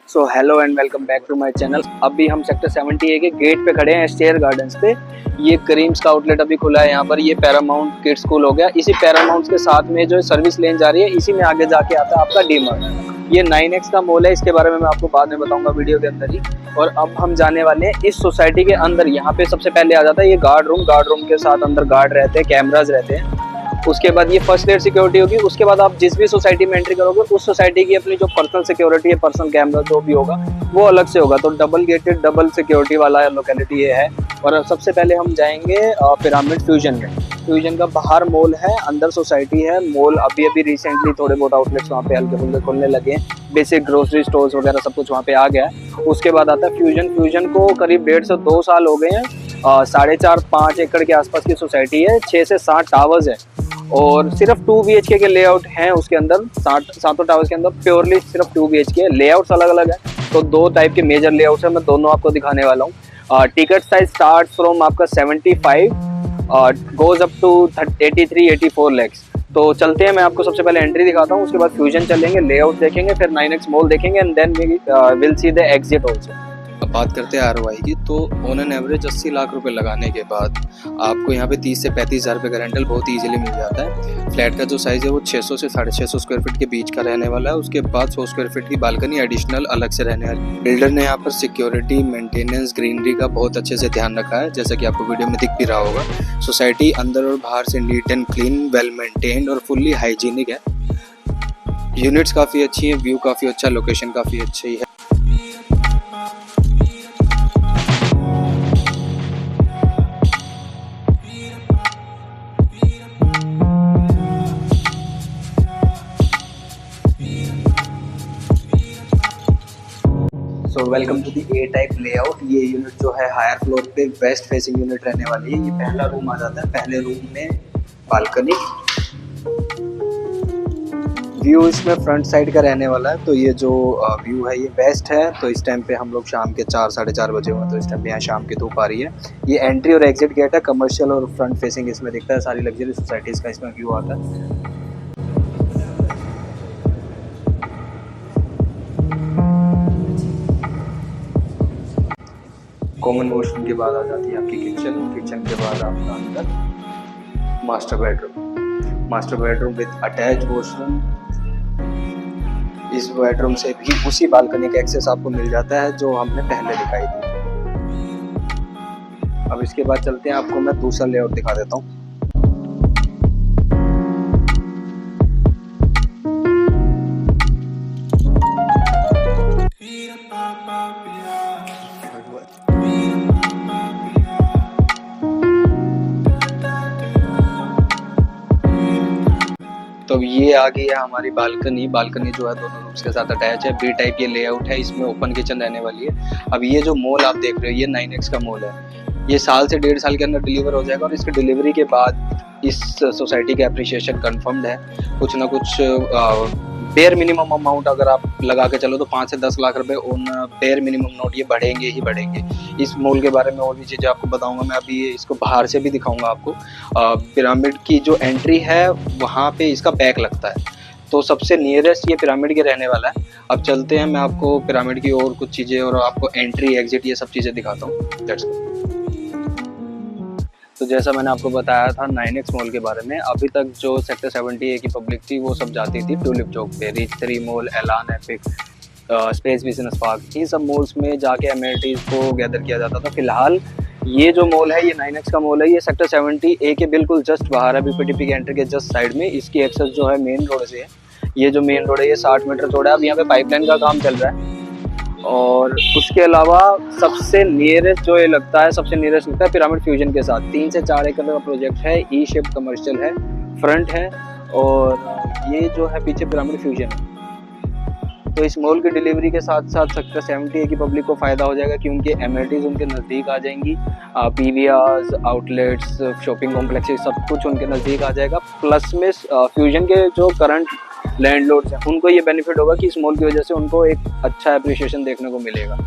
So hello and welcome back to my channel. अभी हम sector 78 के गेट पे खड़े हैं, स्टेयर गार्डन्स पे। ये करीम्स का आउटलेट अभी खुला है यहाँ पर। ये पैरामाउंट किड्स स्कूल हो गया। इसी पैरामाउंट के साथ में जो सर्विस लेन जा रही है, इसी में आगे जाके आता है आपका डीमार्ट। ये 9X का मॉल है। इसके बारे में मैं आपको बाद में बताऊंगा वीडियो के अंदर ही। और अब हम जाने वाले हैं इस सोसाइटी के अंदर। यहाँ पे सबसे पहले आ जाता है ये गार्ड रूम के साथ अंदर गार्ड रहते हैं, कैमराज रहते हैं। उसके बाद ये फर्स्ट लेयर सिक्योरिटी होगी। उसके बाद आप जिस भी सोसाइटी में एंट्री करोगे उस सोसाइटी की अपनी जो पर्सनल सिक्योरिटी है, पर्सनल कैमरा जो भी होगा वो अलग से होगा। तो डबल गेटेड, डबल सिक्योरिटी वाला लोकेलिटी ये है। और सबसे पहले हम जाएंगे पिरामिड फ्यूजन में। फ्यूजन का बाहर मॉल है, अंदर सोसाइटी है। मॉल अभी रिसेंटली थोड़े बहुत आउटलेट्स वहाँ पे हल्के फुल्के खुलने लगे हैं। बेसिक ग्रोसरी स्टोर्स वगैरह सब कुछ वहाँ पे आ गया है। उसके बाद आता है फ्यूजन। फ्यूजन को करीब 1.5 से 2 साल हो गए हैं। 4.5-5 एकड़ के आसपास की सोसाइटी है। 6 से 7 टावर्स है और सिर्फ 2 BHK के लेआउट हैं उसके अंदर। 7 टावर्स के अंदर प्योरली सिर्फ 2 BHK। लेआउट्स अलग अलग है, तो 2 टाइप के मेजर लेआउट्स है। मैं दोनों आपको दिखाने वाला हूँ। टिकट साइज स्टार्ट फ्रॉम आपका 75 गोज अप टू 83-84 लैक्स। तो चलते हैं, मैं आपको सबसे पहले एंट्री दिखाता हूँ, उसके बाद फ्यूजन चलेंगे, लेआउट देखेंगे, फिर 9X मॉल देखेंगे and then we will see the exit also. अब बात करते हैं ROI की, तो ऑन एन एवरेज 80 लाख रुपए लगाने के बाद आपको यहाँ पे 30 से 35 हज़ार रुपये का रेंटल बहुत इजीली मिल जाता है। फ्लैट का जो साइज़ है वो 600 से 650 स्क्वायर फीट के बीच का रहने वाला है। उसके बाद 100 स्क्वायर फीट की बालकनी एडिशनल अलग से रहने वाली है। बिल्डर ने यहाँ पर सिक्योरिटी, मेंटेनेंस, ग्रीनरी का बहुत अच्छे से ध्यान रखा है, जैसा कि आपको वीडियो में दिख भी रहा होगा। सोसाइटी अंदर और बाहर से neat and clean, well maintained और फुल्ली हाइजीनिक है। यूनिट्स काफ़ी अच्छी है, व्यू काफ़ी अच्छा, लोकेशन काफ़ी अच्छी है। So welcome to the A type layout. ये यूनिट जो है हायर फ्लोर पे वेस्ट फेसिंग यूनिट रहने वाली है। ये पहला रूम आ जाता है। पहले रूम में बालकनी, व्यू इसमें फ्रंट साइड का रहने वाला है। तो ये जो व्यू है ये वेस्ट है। तो इस टाइम पे हम लोग शाम के 4-4:30 बजे हुए, तो इस टाइम पे यहाँ शाम की धूप आ रही है। ये एंट्री और एग्जिट गेट है। कमर्शियल और फ्रंट फेसिंग इसमें दिखता है। सारी लग्जरी सोसाइटीज़ का इसमें व्यू आता है। कॉमन वॉशरूम के बाद आ जाती है आपकी किचन के बाद आपका अंदर master bedroom with attach washroom. इस बेडरूम से भी उसी बालकनी का एक्सेस आपको मिल जाता है जो हमने पहले दिखाई थी। अब इसके बाद चलते हैं, आपको मैं दूसरा लेआउट दिखा देता हूँ। तो ये आ गई है हमारी बालकनी जो है दोनों रूम्स के साथ अटैच है। B टाइप ये लेआउट है। इसमें ओपन किचन रहने वाली है। अब ये जो मॉल आप देख रहे हो ये 9X का मॉल है। ये साल से 1.5 साल के अंदर डिलीवर हो जाएगा और इसके डिलीवरी के बाद इस सोसाइटी का एप्रिसिएशन कन्फर्म्ड है। कुछ ना कुछ बेयर मिनिमम अमाउंट अगर आप लगा के चलो तो 5 से 10 लाख रुपए ऑन बेयर मिनिमम नोट ये बढ़ेंगे ही बढ़ेंगे। इस मॉल के बारे में और भी चीज़ें आपको बताऊंगा मैं। अभी इसको बाहर से भी दिखाऊंगा आपको। पिरामिड की जो एंट्री है वहाँ पे इसका बैक लगता है, तो सबसे नियरेस्ट ये पिरामिड के रहने वाला है। अब चलते हैं, मैं आपको पिरामिड की और कुछ चीज़ें और आपको एंट्री एग्जिट ये सब चीज़ें दिखाता हूँ। Let's go. तो जैसा मैंने आपको बताया था 9X मॉल के बारे में, अभी तक जो सेक्टर 78 की पब्लिक थी वो सब जाती थी ट्यूलिप चौक पे। रीच 3 मॉल, एलान, एपिक, स्पेस बिजनेस पार्क, इन सब मॉल्स में जाके एमिनिटीज़ को गैदर किया जाता था। फिलहाल ये जो मॉल है ये 9X का मॉल है। ये सेक्टर 78 के बिल्कुल जस्ट बाहर है, BPTP के एंट्री के जस्ट साइड में। इसकी एक्सेस जो है मेन रोड से है। ये जो मेन रोड है ये 60 मीटर चौड़ा है। अब यहाँ पे पाइपलाइन का काम चल रहा है। और उसके अलावा सबसे नियरेस्ट जो ये लगता है, सबसे नियरेस्ट लगता है पिरामिड फ्यूजन के साथ। 3 से 4 एकड़ का प्रोजेक्ट है। E शेप कमर्शियल है, फ्रंट है और ये जो है पीछे पिरामिड फ्यूजन है। तो इस मॉल की डिलीवरी के साथ साथ सेक्टर 78 की पब्लिक को फ़ायदा हो जाएगा कि उनके एमिनिटीज़ उनके नज़दीक आ जाएंगी। PVRs, आउटलेट्स, शॉपिंग कॉम्प्लेक्सेस सब कुछ उनके नज़दीक आ जाएगा। प्लस में फ्यूजन के जो करंट लैंडलॉर्ड्स हैं उनको ये बेनिफिट होगा कि इस मॉल की वजह से उनको एक अच्छा एप्रिसिएशन देखने को मिलेगा।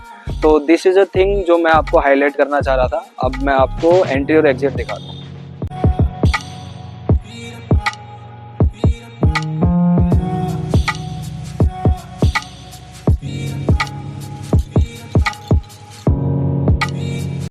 तो दिस इज़ अ थिंग जो मैं आपको हाईलाइट करना चाह रहा था। अब मैं आपको एंट्री और एग्जिट दिखाता हूँ।